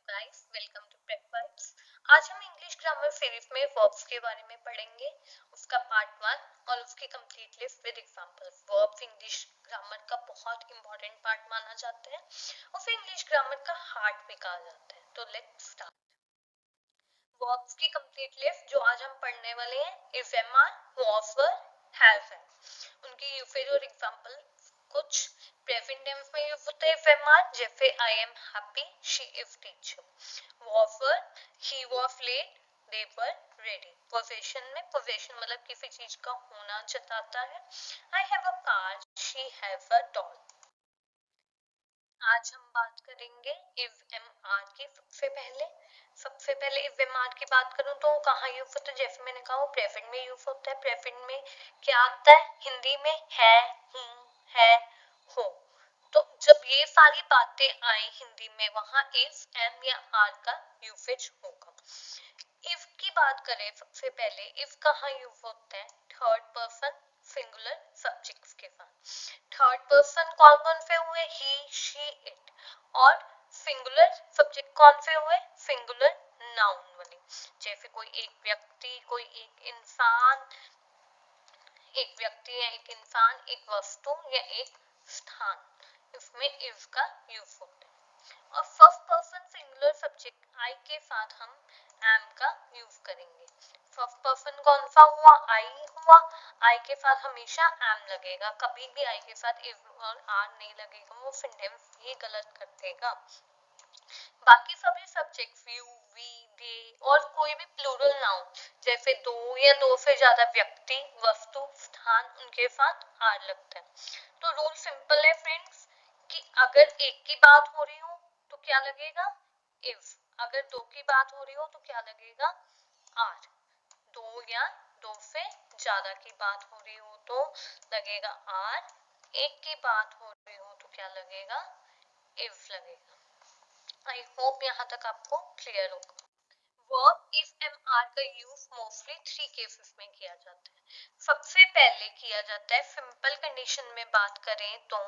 Guys, welcome to prep vibes. आज हम English grammar series में वर्ब्स के बारे में पढ़ेंगे, उसका पार्ट 1 और उसकी complete list with examples. Verbs English grammar का बहुत इंपॉर्टेंट पार्ट माना जाता है और फिर इंग्लिश ग्रामर का हार्ट भी कहा जाता है। तो लेट्स स्टार्ट। वर्ब्स की कंप्लीट लिस्ट जो आज हम पढ़ने वाले हैं, is, am are, was were, have है। उनकी यूसेज और एग्जांपल कुछ प्रेजेंट टेंस में यूज होते हैं इफ, एम आर, जैसे I am happy, she is teacher. was were, he was late, they were ready। Possession में पोजेशन मतलब किसी चीज का होना जताता है। I have a car, she has a doll। आज हम बात करेंगे इफ, एम आर की। सबसे पहले इफ, एम आर की बात करूं तो कहाँ यूज होता है, जैसे मैंने कहा वो प्रेजेंट में यूज होता है। प्रेजेंट में क्या आता है हिंदी में, है, हूं, है, हो। तो जब ये सारी बातें आई हिंदी में, वहां इफ, एम या आर का यूसेज होगा। इफ की बात करें, सबसे पहले इफ कहाँ यूज होता है, थर्ड पर्सन सिंगुलर सब्जेक्ट्स के साथ। थर्ड पर्सन कौन कौन से हुए, ही, शी, इट। और सिंगुलर सब्जेक्ट कौन से हुए, सिंगुलर नाउन वाले। जैसे कोई एक व्यक्ति, कोई एक व्यक्ति या एक इंसान, एक वस्तु या एक स्थान, इसमें इफ का यूज होता है। और first person singular subject I के साथ हम एम का यूज करेंगे। फर्स्ट पर्सन कौन सा हुआ, आई हुआ। आई के साथ हमेशा एम लगेगा, कभी भी आई के साथ इफ और आर नहीं लगेगा, वो सेंटेंस ही गलत कर देगा। बाकी सभी सब्जेक्ट यू, वी, दे और कोई भी प्लूरल नाउन, जैसे दो या दो से ज्यादा व्यक्ति, वस्तु, स्थान, उनके साथ आर लगता है। तो रूल सिंपल है फ्रेंड्स, कि अगर एक की बात हो रही हो तो क्या लगेगा, इफ। अगर दो की बात हो रही हो तो क्या लगेगा, आर। दो या दो से ज्यादा की बात हो रही हो तो लगेगा आर। एक की बात हो रही हो तो क्या लगेगा, इफ लगेगा। आई होप यहाँ तक आपको क्लियर होगा। वर्ब इफ, एम आर का यूज मोस्टली थ्री केसेस में किया जाता है। सबसे पहले किया जाता है सिंपल कंडीशन में बात करें तो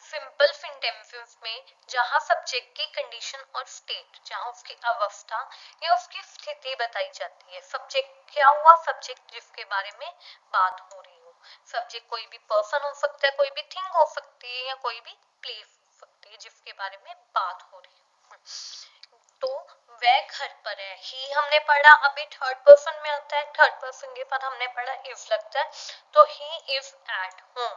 सिंपल सेंटेंसेस में, जहां सब्जेक्ट की कंडीशन और स्टेट, जहां उसकी अवस्था या उसकी स्थिति बताई जाती है। सब्जेक्ट क्या हुआ, सब्जेक्ट जिसके बारे में बात हो रही हो। सब्जेक्ट कोई भी पर्सन हो सकता है, कोई भी थिंग हो सकती है, या कोई भी प्लेस हो सकती है जिसके बारे में बात हो रही है। तो वह घर पर है, ही हमने पढ़ा, अभी थर्ड पर्सन में आता है। थर्ड पर्सन के बाद हमने पढ़ा इफ लगता है, तो ही इज एट होम।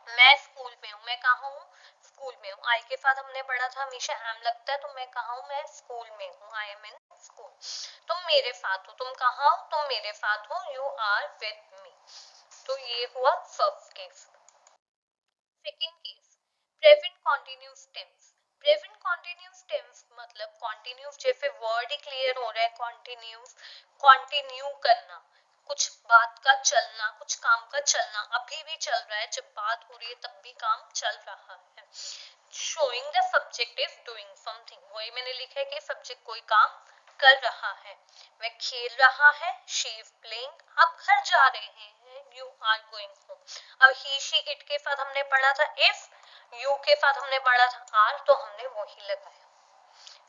मैं स्कूल में हूँ, मैं कहाँ हूँ, स्कूल में हूँ। आई के साथ हमने पढ़ा था हमेशा एम लगता है, तो मैं कहाँ हूँ, मैं स्कूल में हूँ, आई एम इन स्कूल। तुम मेरे साथ हो, तुम कहाँ हो, तुम मेरे साथ हो, यू आर विद मी। तो ये हुआ first case. Second case, present continuous tense. Present continuous tense मतलब कॉन्टिन्यूअस, जैसे वर्ड ही क्लियर हो रहा है, कॉन्टिन्यूअस, कॉन्टिन्यू करना, कुछ बात का चलना, कुछ काम का चलना, अभी भी चल रहा है, जब बात हो रही है तब भी काम चल रहा है। Showing the subject is doing something, वही मैंने लिखा है कि सब्जेक्ट कोई काम कर रहा है। वह खेल रहा है, शी इज प्लेइंग। आप घर जा रहे हैं, यू आर गोइंग होम। अब ही, शी, इट के साथ हमने पढ़ा था इफ, यू के साथ हमने पढ़ा था आर, तो हमने वही लगाया।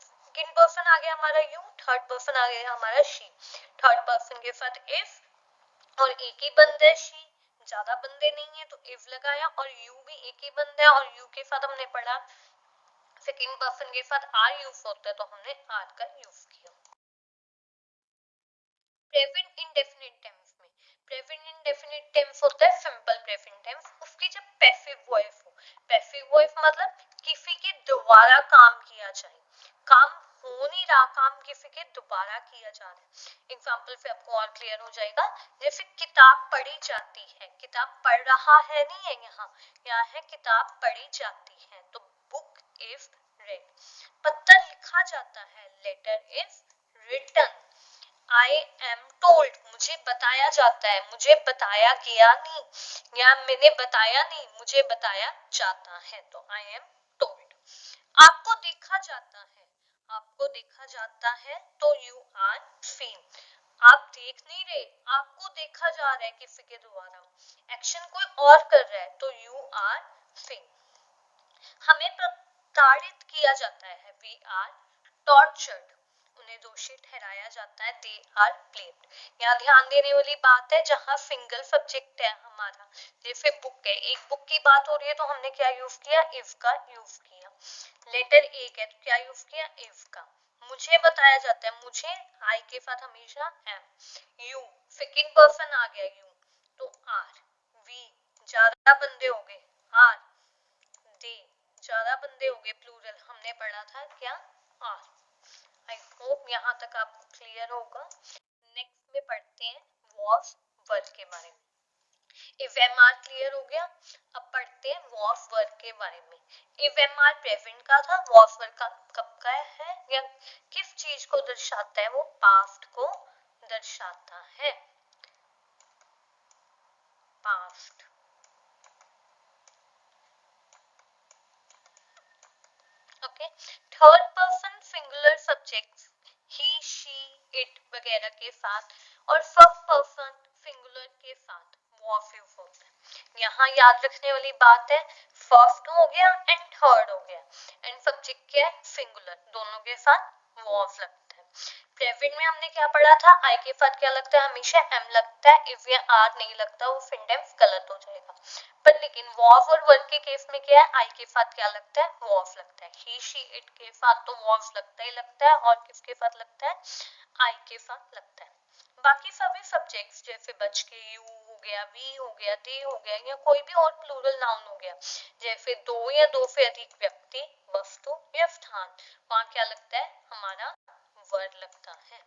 सेकंड पर्सन आ गया हमारा यू, थर्ड पर्सन आ गया हमारा शी। थर्ड पर्सन के साथ इफ और एक ही बंदा है शी, ज्यादा बंदे नहीं है तो इफ लगाया, और यू भी एक ही बंदा है और यू के साथ हमने पढ़ा सेकंड पर्सन के साथ आर यूज होता है, तो हमने आर का यूज किया। प्रेजेंट इंडेफिनिट टेंस में, प्रेजेंट इंडेफिनिट टेंस होता है सिंपल प्रेजेंट टेंस, उसकी जब पैसिव वॉइस हो। पैसिव वॉइस मतलब किसी के द्वारा काम किया जाए, काम हो नहीं रहा, काम किसी के दोबारा किया जा रहा है। एग्जाम्पल से आपको और क्लियर हो जाएगा, जैसे किताब पढ़ी जाती है, किताब पढ़ रहा है नहीं है, यहाँ है किताब पढ़ी जाती है, तो बुक इज रेड। पत्र लिखा जाता है, letter is written. I am told, मुझे बताया जाता है, मुझे बताया गया नहीं, या मैंने बताया नहीं, मुझे बताया जाता है, तो आई एम टोल्ड। आपको देखा जाता है, आपको देखा जाता है, तो यू आर सीन। आप देख नहीं रहे, आपको देखा जा रहा है किसी के द्वारा, एक्शन कोई और कर रहा है, तो यू आर सीन। हमें प्रताड़ित किया जाता है, वी आर टॉर्चर्ड, उन्हें दोषी ठहराया जाता है, दे आर ब्लेम्ड। यहाँ ध्यान देने वाली बात है, जहाँ सिंगल सब्जेक्ट है हमारा, जैसे बुक है, एक बुक की बात हो रही है तो हमने क्या यूज किया, इफ का यूज किया। लेटर एक है तो क्या यूज किया, इफ का। मुझे बताया जाता है, मुझे आई के साथ हमेशा एम। यू सेकंड पर्सन आ गया, यू तो आर। वी ज्यादा बंदे हो गए, आर। दे ज्यादा बंदे हो गए, प्लूरल, हमने पढ़ा था क्या, आर। आई होप यहाँ तक आपको क्लियर होगा। नेक्स्ट में पढ़ते हैं वॉस वर्क के बारे में। इफ एम आर क्लियर हो गया, अब पढ़ते हैं वॉस वर्क के बारे में। इफ एम आर प्रेजेंट का था, वॉस वर्क का कब का है, या किस चीज को दर्शाता है, वो पास्ट को दर्शाता है, past. Okay, third person singular subject he she it वगैरह के साथ, और फर्स्ट पर्सन सिंगुलर के साथ वॉस यूज होता है। यहाँ याद रखने वाली बात है, फर्स्ट हो गया एंड थर्ड हो गया, एंड सब्जेक्ट क्या है, सिंगुलर, दोनों के साथ वॉस लगता है। प्रेजेंट में हमने क्या पढ़ा था, आई के साथ क्या लगता है, हमेशा एम लगता है, इफ या आर नहीं लगता, वो सिंटेंस गलत हो जाएगा। पर लेकिन वॉस और वर्क के केस में क्या है, आई के साथ क्या लगता है, वॉस लगता है। ही शी इट के साथ तो वॉस लगता ही लगता है, और किसके साथ लगता है, आई के साथ लगता है। बाकी सभी सब्जेक्ट्स जैसे बच के यू हो गया, वी हो गया, दे हो गया, या कोई भी और प्लूरल नाउन हो गया, जैसे दो या दो से अधिक व्यक्ति, वस्तु या स्थान, वहां क्या लगता है, हमारा वर्ड लगता है।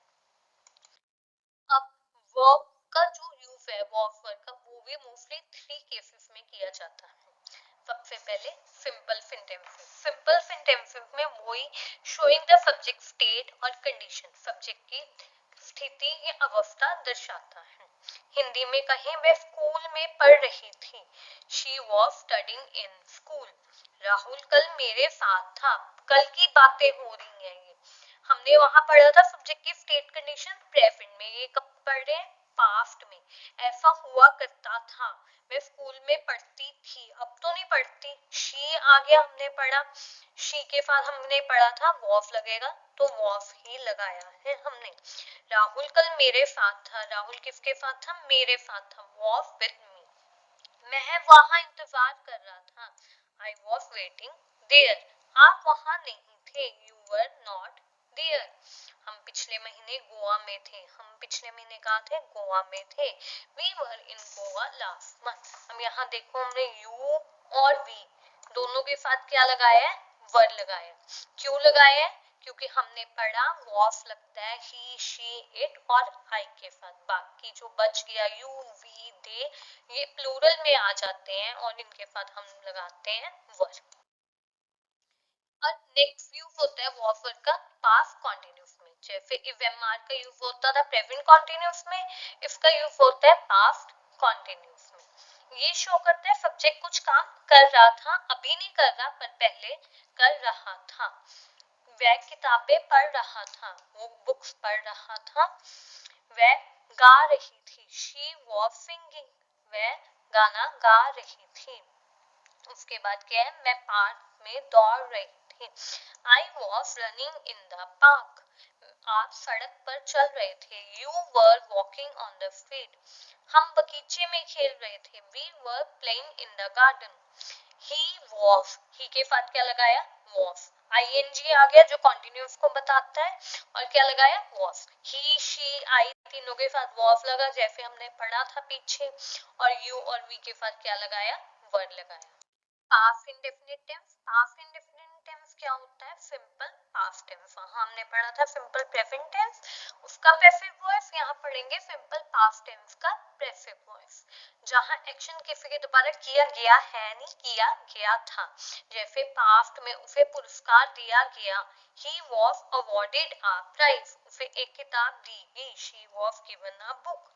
अब वर्ब का जो यूज है, वर्ब वर्ब का, वो भी मोस्टली थ्री केसेस में किया जाता है। सबसे पहले सिंपल सेंटेंसेस। सिंपल सेंटेंसेस में वही शोइंग द सब्जेक्ट स्टेट और कंडीशन, सब्जेक्ट की स्थिति या अवस्था दर्शाता है। हिंदी में कहें, मैं स्कूल में पढ़ रही थी, she was studying in school. Rahul कल मेरे साथ था, कल की बातें हो रही हैं ये। हमने वहां पढ़ा था सब्जेक्ट की स्टेट कंडीशन प्रेजेंट में, ये कब पढ़ रहे हैं, पास्ट में। ऐसा हुआ करता था, मैं स्कूल में पढ़ती थी, अब तो नहीं पढ़ती। शी आ गया, हमने पढ़ा, शी के साथ हमने पढ़ा था वॉस लगेगा, तो वॉस ही लगाया है हमने। राहुल कल मेरे साथ था, राहुल किसके साथ था, मेरे साथ था, वॉस विद मी। मैं वहां इंतजार कर रहा था, आई वॉज वेटिंग देयर। आप वहां नहीं थे, यू वर नॉट देयर। हम पिछले महीने गोवा में थे, हम पिछले महीने कहा थे, गोवा में थे, we were in Goa last month. हम यहाँ देखो, हमने यू और वी दोनों के साथ क्या लगाया है, वर लगाया। क्यों लगाया है, क्योंकि हमने पढ़ा वॉस लगता है ही शी इट और आई के साथ। बाकी जो बच गया यू वी दे, ये प्लूरल में आ जाते हैं और इनके साथ हम लगाते हैं वर। और नेक्स्ट यूज होता है वॉस वर्ड का पास्ट कॉन्टिन्यूस में, जैसे इफ एम आर का यूज होता था प्रेजेंट कॉन्टिन्यूस में, इसका यूज होता है पास्ट कॉन्टिन्यूस में। ये शो करता है सब्जेक्ट कुछ काम कर रहा था, अभी नहीं कर रहा पर पहले कर रहा था। वह किताबें पढ़ रहा था, वो बुक्स पढ़ रहा था। वह गा रही थी, शी वॉज सिंगिंग, वह गाना गा रही थी। उसके बाद क्या है, मैं पार्क में दौड़ रही थी, I was running in the park. आप सड़क पर चल रहे थे, you were walking on the street. हम बगीचे में खेल रहे थे, we were playing in the garden. He was, he के साथ क्या लगाया, वॉज। आईएनजी आ गया जो कॉन्टिन्यूस को बताता है, और क्या लगाया, वॉज। ही शी आई तीनों के साथ वॉज लगा, जैसे हमने पढ़ा था पीछे, और यू और वी के साथ क्या लगाया, वर्ड लगाया। Past indefinite tense, past indefinite tense क्या होता है, सिंपल पास्ट टेंस। हमने पढ़ा था सिंपल प्रेजेंट टेंस, उसका पैसिव वॉइस, यहाँ पढ़ेंगे सिंपल पास्ट टेंस का पैसिव वॉइस, जहां एक्शन किसी के द्वारा किया गया है, नहीं किया गया था। जैसे पास्ट में उसे पुरस्कार दिया गया, he was awarded a prize, उसे एक किताब दी गई, she was given a book।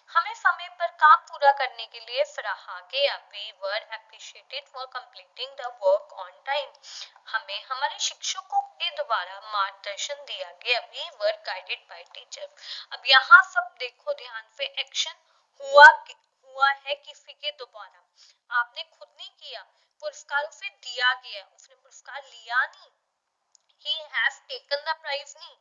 हमें समय पर काम पूरा करने के लिए सराहा गया, we were appreciated for completing the work on time। हमें हमारे शिक्षकों के द्वारा मार्गदर्शन दिया गया, we were guided by teacher। अब यहाँ सब देखो ध्यान से, एक्शन हुआ है किसी के द्वारा, आपने खुद नहीं किया। पुरस्कार उसे दिया गया, उसने पुरस्कार लिया नहीं, he have taken the prize नहीं,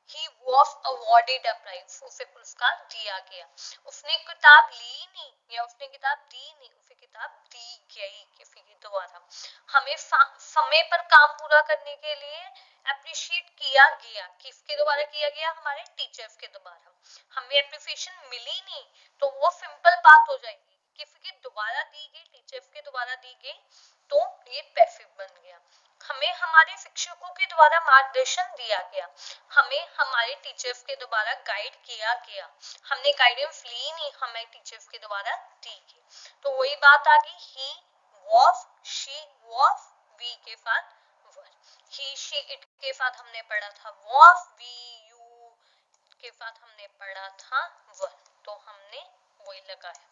he was awarded a prize, उसे पुरस्कार दिया गया। उसने किताब ली नहीं या उसने किताब दी नहीं, उसे किताब दी गई किसी के द्वारा। हमें समय पर काम पूरा करने के लिए अप्रिशिएट किया गया, किसके द्वारा किया गया, हमारे टीचर्स के द्वारा। हमें अप्रिसिएशन मिली नहीं तो वो सिंपल बात हो जाएगी, किसी के द्वारा दी गई, टीचर्स के द्वारा दी गई, तो ये पैसिव बन गया। हमें हमारे शिक्षकों के द्वारा मार्गदर्शन दिया गया, हमें हमारे टीचर्स के द्वारा गाइड किया गया, हमने गाइडेंस ली नहीं, हमें टीचर्स के द्वारा दी गई। तो वही बात आ गई, he was, she was, we के साथ वर, ही शी इट के साथ हमने पढ़ा था वॉज, वी यू के साथ हमने पढ़ा था वर, तो हमने वही लगाया।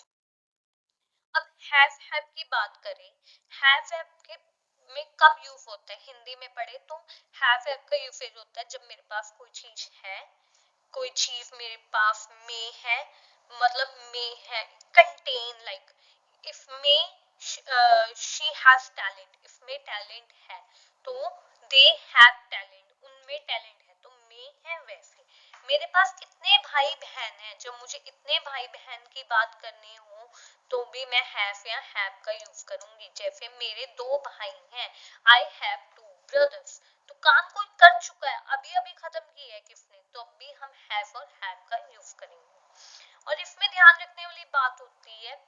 अब हैव की बात करें, हैव के में कब यूज होता है, हिंदी में पढ़े तो हैव का यूसेज होता है जब मेरे पास कोई चीज है, कोई चीज मेरे पास में है, मतलब में है, कंटेन, लाइक इसमें शी हैज टैलेंट, इसमें टैलेंट है, तो दे हैव टैलेंट, उनमें टैलेंट है, तो में है। वैसे मेरे पास इतने भाई बहन हैं, जब मुझे इतने भाई बहन की बात करनी हो तो भी मैं हैव या हैव का यूज करूंगी। जैसे मेरे दो भाई हैं, आई हैव टू ब्रदर्स, तो काम कोई कर चुका है, अभी अभी खत्म किया है किसने, तो अभी हम हैव और हैव का यूज करेंगे। और इसमें ध्यान रखने वाली बात होती है,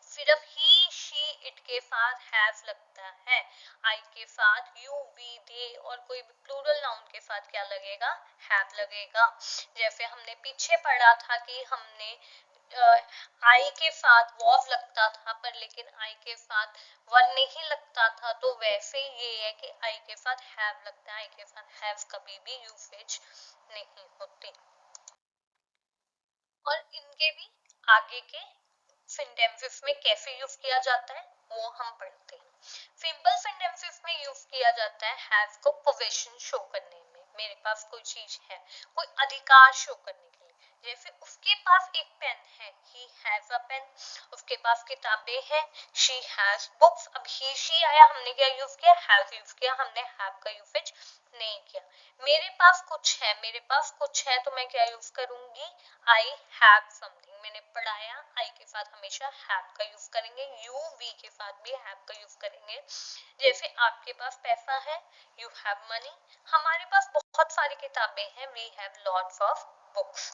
सिर्फ ही शी इट के साथ हैव लगता है, आई के साथ यू वी दे और कोई भी प्लूरल नाउन के साथ क्या लगेगा, हैव लगेगा। जैसे हमने पीछे पढ़ा था कि हमने आई के साथ वॉज लगता था, पर लेकिन आई के साथ वन नहीं लगता था, तो वैसे ये है कि आई के साथ हैव लगता है, आई के साथ हैव कभी भी यूसेज नहीं होती। और इनके भी आगे के सेंटेंसेस में कैसे यूज किया जाता है वो हम पढ़ते हैं। सिंपल सेंटेंसेस में यूज किया जाता है हैव को पोजीशन शो करने में, मेरे पास कोई चीज है, कोई अधिकार शो करने के लिए। जैसे उसके पास एक पेन है, ही हैज अ पेन, उसके पास किताबें हैं, शी हैज बुक्स। अब ही शी आया, हमने क्या यूज किया, हैव यूज किया, हमने हैव का यूसेज नहीं किया। मेरे पास कुछ है, मेरे पास कुछ है, तो मैं क्या यूज करूंगी, आई हैव समथिंग। मैंने पढ़ाया, आई के साथ हमेशा हैव का यूज करेंगे, यू वी के साथ भी हैव का यूज करेंगे। जैसे आपके पास पैसा है, यू हैव मनी, हमारे पास बहुत सारी किताबें हैं, we have lots of books.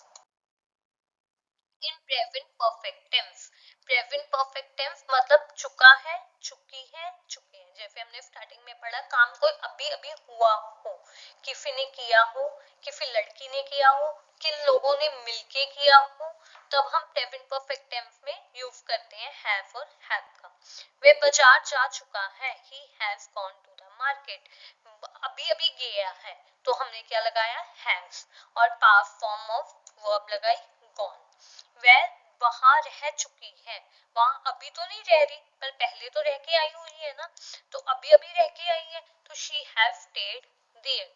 In present perfect tense, present perfect tense मतलब चुका है, चुकी है, चुके हैं। जैसे हमने स्टार्टिंग में पढ़ा, काम कोई अभी अभी हुआ हो, किसी ने किया हो, किसी लड़की ने किया हो, किन लोगों ने मिलके किया हो, तब हम प्रेजेंट परफेक्ट टेंस में यूज करते हैं हैव और हैव का। वे बाजार जा चुका है, he has gone to the market, अभी अभी गया है, तो हमने क्या लगाया, हैज, और पास्ट फॉर्म ऑफ वर्ब लगाई, गॉन। वह वहां रह चुकी है, वहां अभी तो नहीं रह रही, पर पहले तो रह के आई हुई है ना, तो अभी अभी रह के आई है, तो शी हैव स्टेड देयर।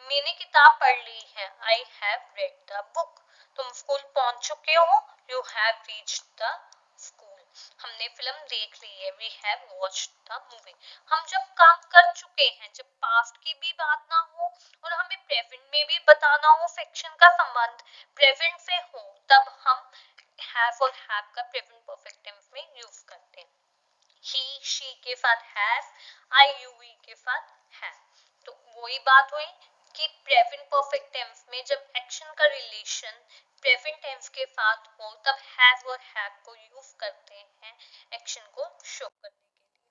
मैंने किताब पढ़ ली है, I have read the book. तुम स्कूल पहुंच चुके हो, you have reached the school. हमने फिल्म देख ली है, we have watched the movie. हम जब काम कर चुके हैं, जब पास्ट की भी बात ना हो और हमें प्रेजेंट में भी बताना हो, सेक्शन का संबंध प्रेजेंट से हो, तब हम हैव और हैव का प्रेजेंट परफेक्ट टेंस में यूज करते हैं। ही शी के साथ हैव, आई यू वी के साथ हैव। तो वही बात हुई कि प्रेजेंट परफेक्ट टेंस में जब एक्शन का रिलेशन प्रेजेंट टेंस के साथ हो, तब हैव और हैव को यूज करते हैं एक्शन को शो करने के लिए।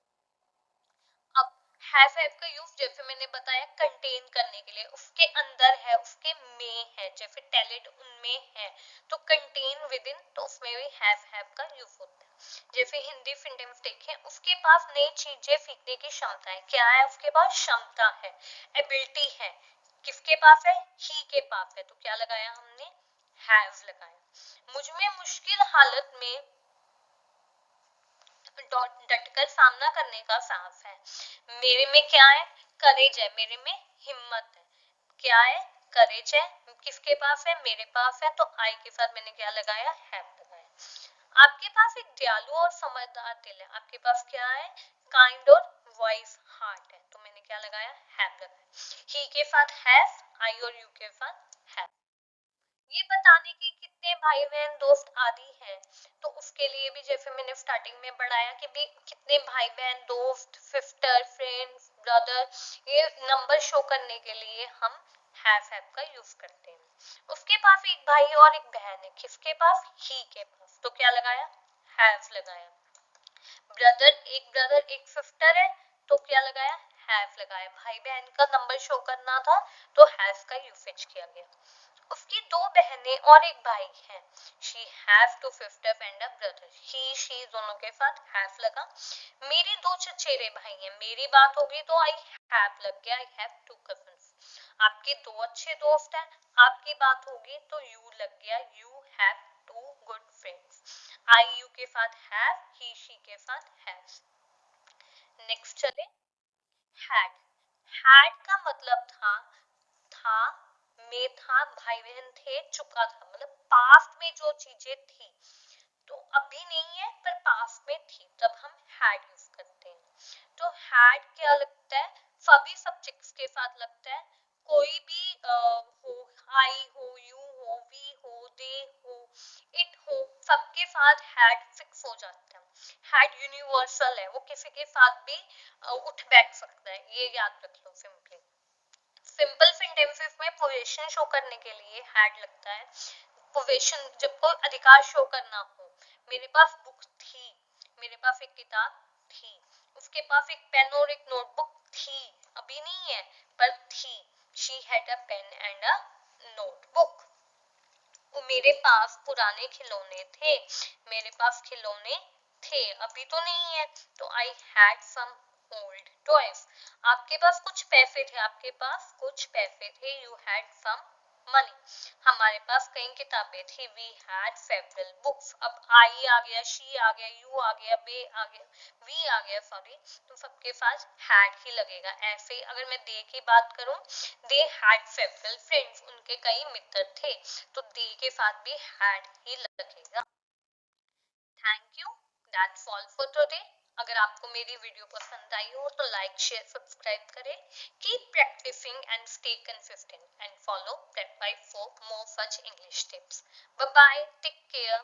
अब हैव का यूज जैसे मैंने बताया कंटेन करने के लिए, उसके अंदर है, उसके में है, जैसे टैलेंट उनमें है, तो कंटेन विद इन, तो उसमें भी हैव का यूज होता है। जैसे हिंदी सेंटेंस देखें, उसके पास नई चीजें सीखने की क्षमता है, क्या है, उसके पास क्षमता है, एबिलिटी है। किसके पास है, ही के पास है, तो क्या लगाया हमने, हैव लगाया। मुझ में मुश्किल हालत में डटकर सामना करने का साहस है, मेरे में क्या है, करेज है, मेरे में हिम्मत है, क्या है, करेज है, किसके पास है, मेरे पास है, तो आई के साथ मैंने क्या लगाया, हैव लगाया। आपके पास एक दयालु और समझदार दिल है, आपके पास क्या है, काइंड और वाइज हार्ट है, तो मैंने क्या लगाया, हैव लगाया। ही के साथ हैव, आई और यू के साथ हैव। ये बताने की कितने भाई बहन दोस्त आदि हैं, तो उसके लिए भी जैसे मैंने स्टार्टिंग में बढ़ाया कि भी कितने भाई बहन दोस्त, सिस्टर, फ्रेंड्स, ब्रदर, ये नंबर शो करने के लिए हम हैव का यूज करते हैं। उसके पास एक भाई और एक बहन है, किसके पास, ही के पास, तो क्या लगाया, हैव लगाया। ब्रदर एक सिस्टर है, तो क्या लगाया, हैव लगाया। भाई बहन का नंबर शो करना था तो हैव का यूसेज किया गया। उसकी दो बहनें और एक भाई है, she have two sister and a brother, he she दोनों के साथ हैव लगा। मेरे दो चचेरे भाई हैं, मेरी बात होगी तो आई हैव लग गया, आई हैव टू कजिन्स। आपके दो अच्छे दोस्त हैं, आपकी बात होगी तो यू लग गया, you have two good friends. I you के साथ हैव, ही शी के साथ हैव। नेक्स्ट चले, हैड। हैड का मतलब था में था, भाई बहन थे, चुका था, मतलब पास्ट में जो चीजें थी, तो अभी नहीं है पर पास्ट में थी, तब हम हैड यूज करते हैं। तो हैड क्या लगता है, सभी सब्जेक्ट्स के साथ लगता है, कोई भी हो, आई हो, यू हो, वी हो, दे हो, इट हो, सबके साथ हैड फिक्स हो जाता है। हैड यूनिवर्सल है, वो किसी के साथ भी उठ बैठ सकता है, ये याद रख लो सिंपली। सिंपल सेंटेंसेस में पोजीशन शो करने के लिए हैड लगता है। पोजीशन जब कोई अधिकार शो करना हो, मेरे पास बुक थी, मेरे पास एक किताब थी, उसके पास एक पेन और एक नोटबुक थी, अभी नहीं है पर थी, she had a pen and a notebook. मेरे पास पुराने खिलौने थे, मेरे पास खिलौने थे, अभी तो नहीं है, तो I had some old toys. आपके पास कुछ पैसे थे, आपके पास कुछ पैसे थे, यू हैड सम मनी। हमारे पास कई किताबें थी, वी हैड सेवरल बुक्स। अब आई आ गया, शी आ गया, यू आ गया, बे आ गया, वी आ गया, सॉरी, तो सबके पास हैड ही लगेगा। ऐसे अगर मैं दे की बात करूं, दे हैड सेवरल फ्रेंड्स, उनके कई मित्र थे, तो दे के साथ भी हैड ही लगेगा। Thank you, that's all for today. अगर आपको मेरी वीडियो पसंद आई हो तो लाइक, शेयर, सब्सक्राइब करें। Keep practising and stay consistent and follow Prep5 for more such English tips. Bye bye, take care.